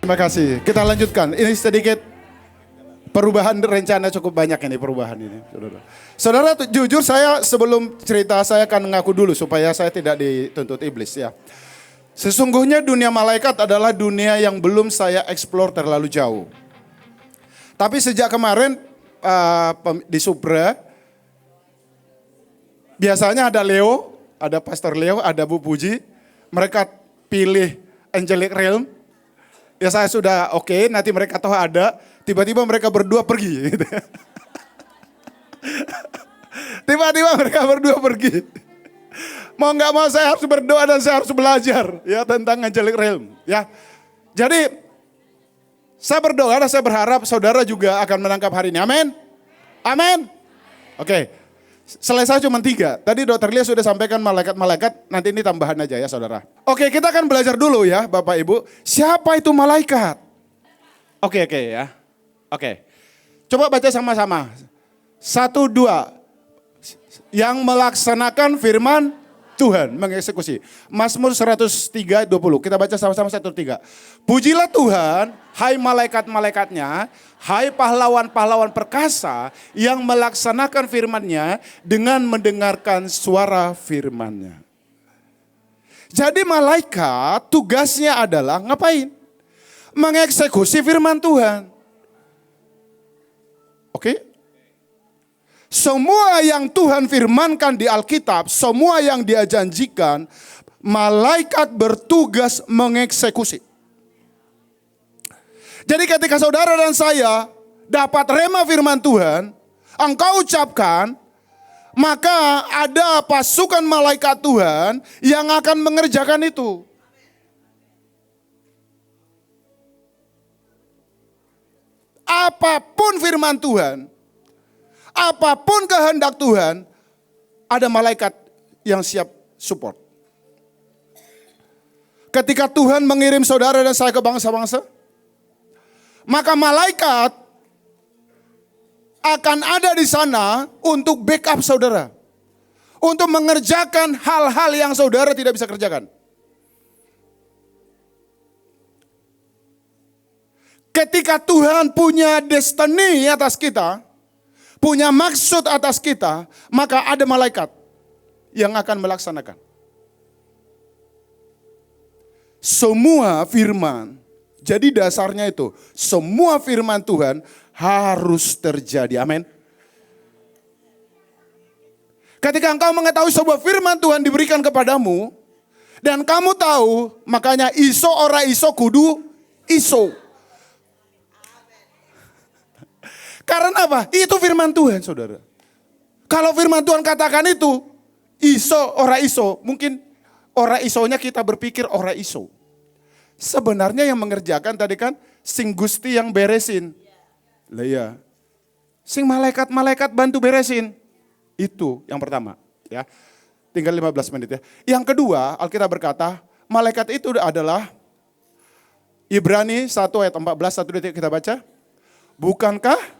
Terima kasih. Kita lanjutkan. Ini sedikit perubahan rencana, cukup banyak ini perubahan ini. Saudara, saudara jujur saya sebelum cerita saya akan mengaku dulu supaya saya tidak dituntut iblis ya. Sesungguhnya dunia malaikat adalah dunia yang belum saya eksplor terlalu jauh. Tapi sejak kemarin di Supra, biasanya ada Leo, ada Pastor Leo, ada Bu Puji. Mereka pilih Angelic Realm. Ya saya sudah oke, nanti mereka tahu ada. Tiba-tiba mereka berdua pergi. Gitu. Tiba-tiba mereka berdua pergi. Mau nggak mau saya harus berdoa dan saya harus belajar ya tentang Angelic Realm. Ya, jadi saya berdoa dan saya berharap saudara juga akan menangkap hari ini. Amin, amin. Oke, selesai cuma 3. Tadi Dokter Lia sudah sampaikan malaikat-malaikat. Nanti ini tambahan aja ya saudara. Oke, kita akan belajar dulu ya Bapak Ibu. Siapa itu malaikat? Oke ya. Oke, coba baca sama-sama. 1, 2. Yang melaksanakan firman Tuhan, mengeksekusi. Mazmur 103:20. Kita baca sama-sama 1, 3. Pujilah Tuhan, hai malaikat-malaikatnya, hai pahlawan-pahlawan perkasa yang melaksanakan firman-Nya dengan mendengarkan suara firman-Nya. Jadi malaikat tugasnya adalah ngapain? Mengeksekusi firman Tuhan. Oke? Semua yang Tuhan firmankan di Alkitab, semua yang Dia janjikan, malaikat bertugas mengeksekusi. Jadi ketika saudara dan saya dapat rema firman Tuhan, engkau ucapkan, maka ada pasukan malaikat Tuhan yang akan mengerjakan itu. Apapun firman Tuhan, apapun kehendak Tuhan, ada malaikat yang siap support. Ketika Tuhan mengirim saudara dan saya ke bangsa-bangsa, maka malaikat akan ada di sana untuk backup saudara. Untuk mengerjakan hal-hal yang saudara tidak bisa kerjakan. Ketika Tuhan punya destiny atas kita, punya maksud atas kita, maka ada malaikat yang akan melaksanakan. Semua firman, jadi dasarnya itu, semua firman Tuhan harus terjadi. Amin. Ketika engkau mengetahui sebuah firman Tuhan diberikan kepadamu, dan kamu tahu, makanya iso ora iso kudu iso. Karena apa? Itu firman Tuhan saudara. Kalau firman Tuhan katakan itu, iso ora iso, mungkin ora isonya kita berpikir ora iso. Sebenarnya yang mengerjakan tadi kan sing Gusti yang beresin. Lah ya. Sing malaikat-malaikat bantu beresin. Itu yang pertama ya. Tinggal 15 menit ya. Yang kedua, Alkitab berkata, malaikat itu adalah Ibrani 1 ayat 14, 1 detik kita baca. Bukankah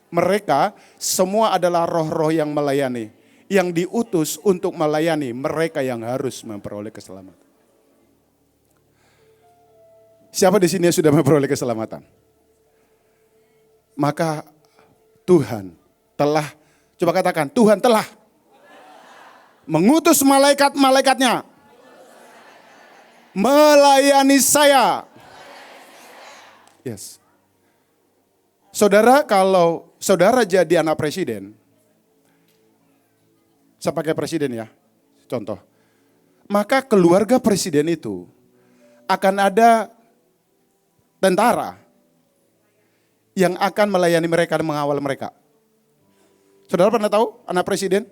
mereka semua adalah roh-roh yang melayani, yang diutus untuk melayani mereka yang harus memperoleh keselamatan. Siapa di sini yang sudah memperoleh keselamatan? Maka Tuhan telah, coba katakan, Tuhan telah mengutus malaikat-malaikatnya melayani saya. Yes. Saudara, kalau saudara jadi anak presiden, saya pakai presiden ya, contoh. Maka keluarga presiden itu akan ada tentara yang akan melayani mereka dan mengawal mereka. Saudara pernah tahu anak presiden?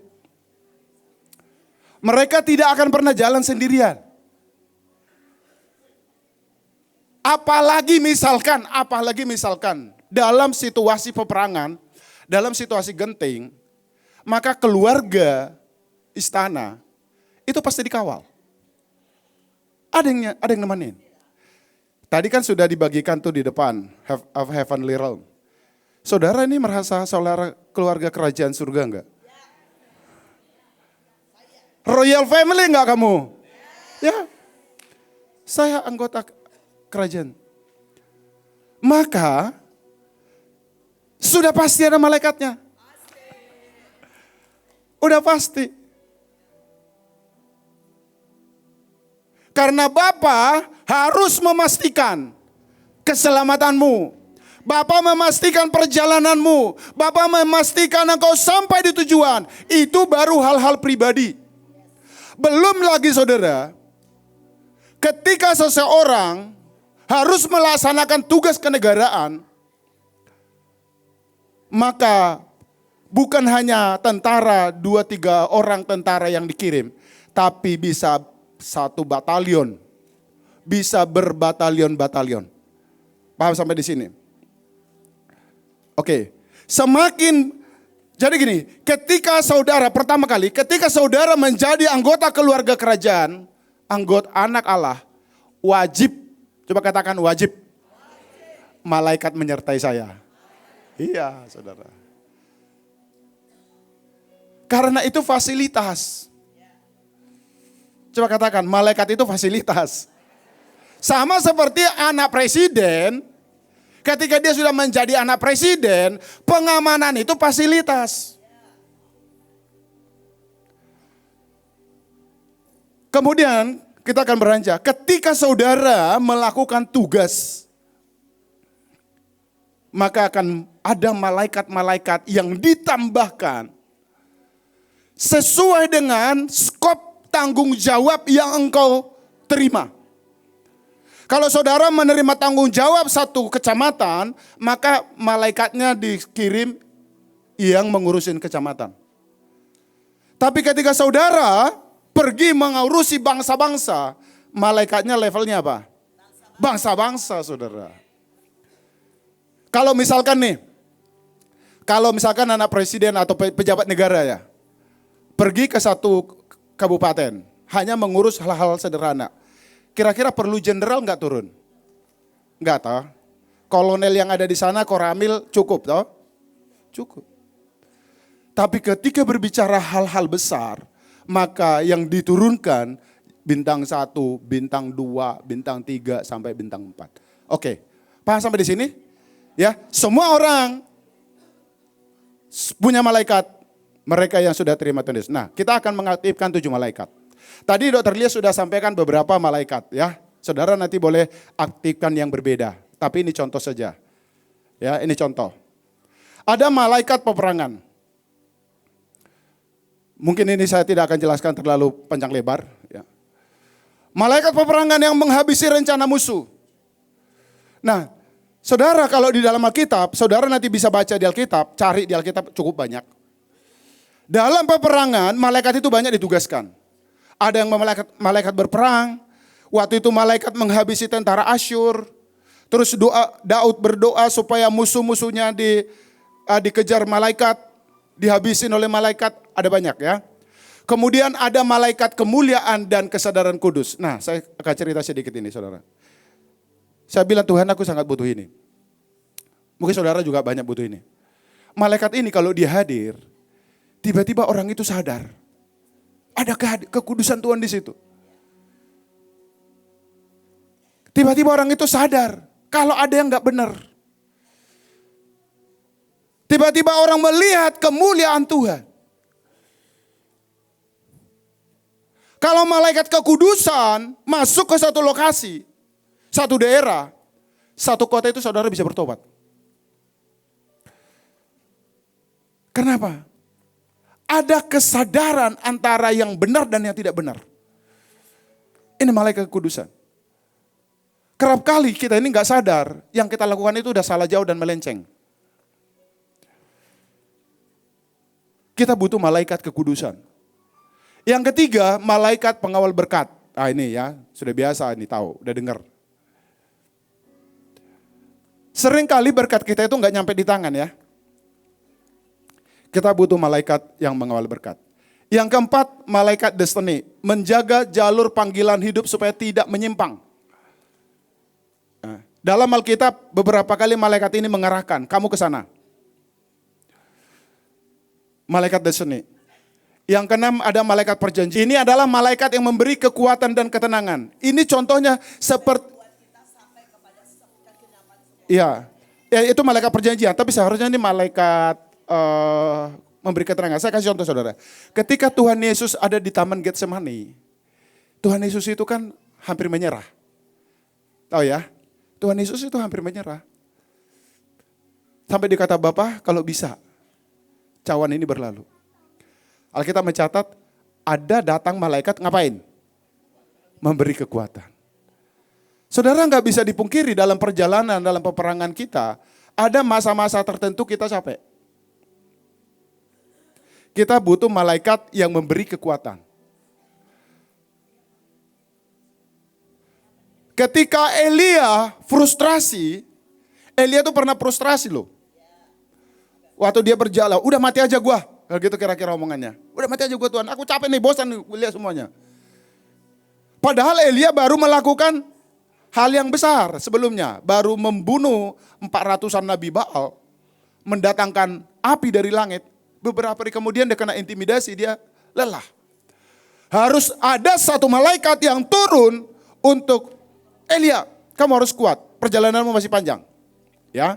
Mereka tidak akan pernah jalan sendirian. Apalagi misalkan dalam situasi peperangan, dalam situasi genting, maka keluarga istana itu pasti dikawal. Ada yang nemenin. Tadi kan sudah dibagikan tuh di depan, Heavenly Realm. Saudara ini merasa saudara keluarga kerajaan surga enggak? Royal family enggak kamu? Ya, saya anggota kerajaan. maka sudah pasti ada malaikatnya. Udah pasti. Karena Bapa harus memastikan keselamatanmu. Bapa memastikan perjalananmu. Bapa memastikan engkau sampai di tujuan. Itu baru hal-hal pribadi. Belum lagi saudara, ketika seseorang harus melaksanakan tugas kenegaraan, maka bukan hanya tentara 2-3 orang tentara yang dikirim, tapi bisa 1 batalion, bisa berbatalion-batalion. Paham sampai di sini? Oke, jadi gini, ketika saudara pertama kali, ketika saudara menjadi anggota keluarga kerajaan, anggota anak Allah, wajib, coba katakan wajib, malaikat menyertai saya. Iya saudara. Karena itu fasilitas. Coba katakan, malaikat itu fasilitas. Sama seperti anak presiden. Ketika dia sudah menjadi anak presiden, pengamanan itu fasilitas. Kemudian kita akan beranjak. Ketika saudara melakukan tugas, maka akan ada malaikat-malaikat yang ditambahkan sesuai dengan skop tanggung jawab yang engkau terima. Kalau saudara menerima tanggung jawab 1 kecamatan, maka malaikatnya dikirim yang mengurusin kecamatan. Tapi ketika saudara pergi mengurusi bangsa-bangsa, malaikatnya levelnya apa? Bangsa-bangsa saudara. Kalau misalkan anak presiden atau pejabat negara ya, pergi ke 1 kabupaten, hanya mengurus hal-hal sederhana. Kira-kira perlu jenderal nggak turun? Nggak toh. Kolonel yang ada di sana, koramil cukup toh? Cukup. Tapi ketika berbicara hal-hal besar, maka yang diturunkan bintang 1, bintang 2, bintang 3, sampai bintang 4. Oke, paham sampai di sini? Ya, semua orang punya malaikat, mereka yang sudah terima Tuhan Yesus. Nah, kita akan mengaktifkan 7 malaikat. Tadi Dr. Lia sudah sampaikan beberapa malaikat ya. Saudara nanti boleh aktifkan yang berbeda. Tapi ini contoh saja. Ya, ini contoh. Ada malaikat peperangan. Mungkin ini saya tidak akan jelaskan terlalu panjang lebar. Ya. Malaikat peperangan yang menghabisi rencana musuh. Nah, saudara kalau di dalam Alkitab, saudara nanti bisa baca di Alkitab, cari di Alkitab cukup banyak. Dalam peperangan, malaikat itu banyak ditugaskan. Ada yang malaikat berperang. Waktu itu malaikat menghabisi tentara Asyur. Terus Daud berdoa supaya musuh-musuhnya dikejar malaikat, dihabisin oleh malaikat. Ada banyak ya. Kemudian ada malaikat kemuliaan dan kesadaran kudus. Nah, saya akan cerita sedikit ini saudara. Saya bilang Tuhan, aku sangat butuh ini. Mungkin saudara juga banyak butuh ini. Malaikat ini kalau dia hadir, tiba-tiba orang itu sadar. Ada kekudusan Tuhan di situ. Tiba-tiba orang itu sadar kalau ada yang nggak benar. Tiba-tiba orang melihat kemuliaan Tuhan. Kalau malaikat kekudusan masuk ke satu lokasi, satu daerah, satu kota itu saudara bisa bertobat. Kenapa? Ada kesadaran antara yang benar dan yang tidak benar. Ini malaikat kekudusan. Kerap kali kita ini nggak sadar, yang kita lakukan itu udah salah jauh dan melenceng. Kita butuh malaikat kekudusan. Yang ketiga, malaikat pengawal berkat. Ah ini ya, sudah biasa ini tahu, udah dengar. Sering kali berkat kita itu nggak nyampe di tangan ya. Kita butuh malaikat yang mengawal berkat. Yang keempat, malaikat destiny. Menjaga jalur panggilan hidup supaya tidak menyimpang. Nah, dalam Alkitab beberapa kali malaikat ini mengarahkan, kamu ke sana. Malaikat destiny. Yang keenam ada malaikat perjanjian. Ini adalah malaikat yang memberi kekuatan dan ketenangan. Ini contohnya seperti Iya, ya, itu malaikat perjanjian. Tapi seharusnya ini malaikat memberi keterangan. Saya kasih contoh saudara. Ketika Tuhan Yesus ada di Taman Getsemani, Tuhan Yesus itu kan hampir menyerah. Tahu ya? Tuhan Yesus itu hampir menyerah. Sampai dikata Bapa, kalau bisa, cawan ini berlalu. Alkitab mencatat, ada datang malaikat ngapain? Memberi kekuatan. Saudara nggak bisa dipungkiri dalam perjalanan, dalam peperangan kita, ada masa-masa tertentu kita capek. Kita butuh malaikat yang memberi kekuatan. Ketika Elia frustrasi, Elia tuh pernah frustrasi loh. Waktu dia berjalan, udah mati aja gua. Gitu kira-kira omongannya. Udah mati aja gua Tuhan, aku capek nih, bosan nih, lihat semuanya. Padahal Elia baru melakukan hal yang besar sebelumnya. Baru membunuh 400-an Nabi Baal. Mendatangkan api dari langit. Beberapa hari kemudian dia kena intimidasi, dia lelah. Harus ada satu malaikat yang turun untuk Elia, kamu harus kuat, perjalananmu masih panjang. Ya.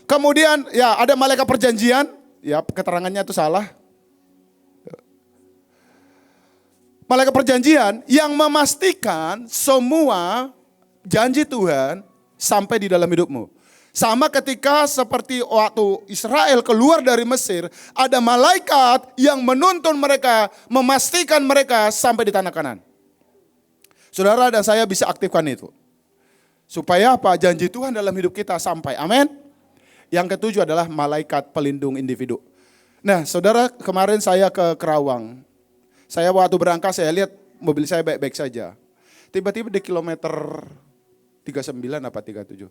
Kemudian ya ada malaikat perjanjian, ya keterangannya itu salah. Malaikat perjanjian yang memastikan semua janji Tuhan sampai di dalam hidupmu. Sama ketika seperti waktu Israel keluar dari Mesir, ada malaikat yang menuntun mereka, memastikan mereka sampai di tanah Kanaan. Saudara dan saya bisa aktifkan itu. Supaya apa? Janji Tuhan dalam hidup kita sampai. Amin. Yang ketujuh adalah malaikat pelindung individu. Nah, saudara, kemarin saya ke Kerawang. Saya waktu berangkat saya lihat mobil saya baik-baik saja. Tiba-tiba di kilometer 39 apa 37.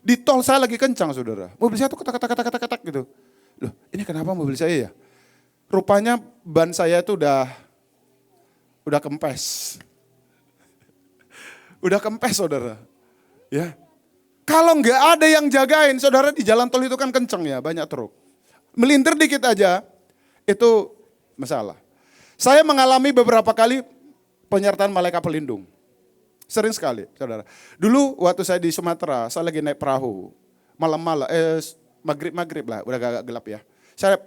Di tol saya lagi kencang, saudara. Mobil saya tuh ketak-ketak gitu. Loh, ini kenapa mobil saya ya? Rupanya ban saya itu udah kempes. Udah kempes, saudara. Ya. Kalau nggak ada yang jagain, saudara, di jalan tol itu kan kenceng ya, banyak truk. Melintir dikit aja, itu masalah. Saya mengalami beberapa kali penyertaan malaikat pelindung. Sering sekali, saudara. Dulu waktu saya di Sumatera, saya lagi naik perahu. Malam-malam, maghrib lah, udah agak gelap ya. Saya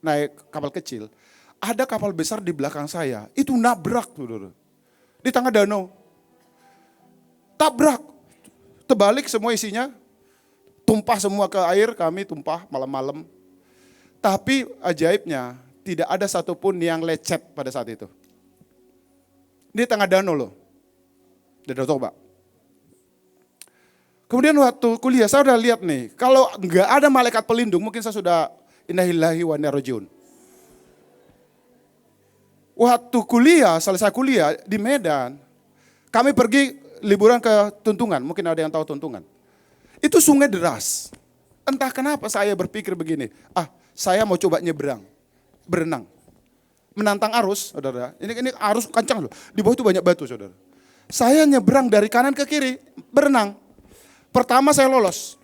naik kapal kecil. Ada kapal besar di belakang saya, itu nabrak, saudara. Di tengah danau. Tabrak. Terbalik semua isinya, tumpah semua ke air, kami tumpah malam-malam. Tapi ajaibnya, tidak ada satupun yang lecet pada saat itu. Di tengah danau loh, di Danau Toba. Kemudian waktu kuliah, saya udah lihat nih, kalau nggak ada malaikat pelindung, mungkin saya sudah innalillahi wa inna ilaihi rajiun. Waktu kuliah, selesai kuliah di Medan, kami pergi liburan ke Tuntungan, mungkin ada yang tahu Tuntungan. Itu sungai deras. Entah kenapa saya berpikir begini, saya mau coba nyebrang, berenang. Menantang arus, saudara. Ini arus kencang loh, di bawah itu banyak batu, saudara. Saya nyebrang dari kanan ke kiri, berenang. Pertama saya lolos.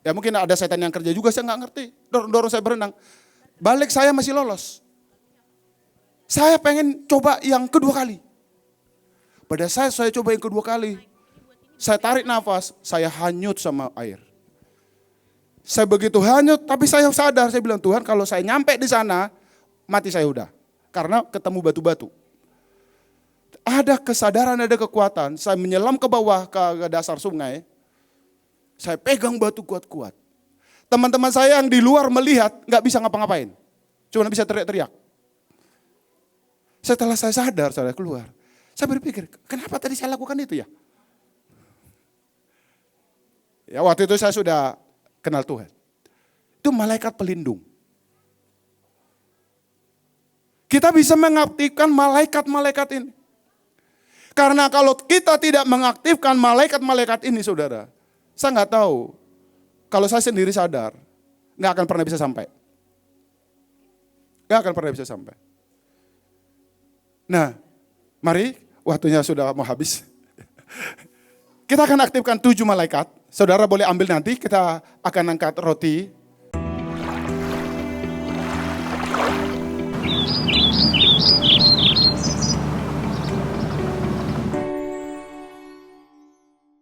Ya mungkin ada setan yang kerja juga, saya nggak ngerti. Dorong saya berenang. Balik saya masih lolos. Saya pengen coba yang kedua kali. Pada saya coba yang kedua kali. Saya tarik nafas, saya hanyut sama air. Saya begitu hanyut, tapi saya sadar, saya bilang, Tuhan kalau saya nyampe di sana, mati saya udah. Karena ketemu batu-batu. Ada kesadaran, ada kekuatan. Saya menyelam ke bawah, ke dasar sungai. Saya pegang batu kuat-kuat. Teman-teman saya yang di luar melihat, gak bisa ngapa-ngapain. Cuma bisa teriak-teriak. Setelah saya sadar, saya keluar. Saya berpikir, kenapa tadi saya lakukan itu ya? Ya waktu itu saya sudah kenal Tuhan. Itu malaikat pelindung. Kita bisa mengaktifkan malaikat-malaikat ini. Karena kalau kita tidak mengaktifkan malaikat-malaikat ini, saudara, saya nggak tahu. Kalau saya sendiri sadar, nggak akan pernah bisa sampai. Nggak akan pernah bisa sampai. Nah, mari, waktunya sudah mau habis. Kita akan aktifkan 7 malaikat. Saudara boleh ambil nanti, kita akan angkat roti.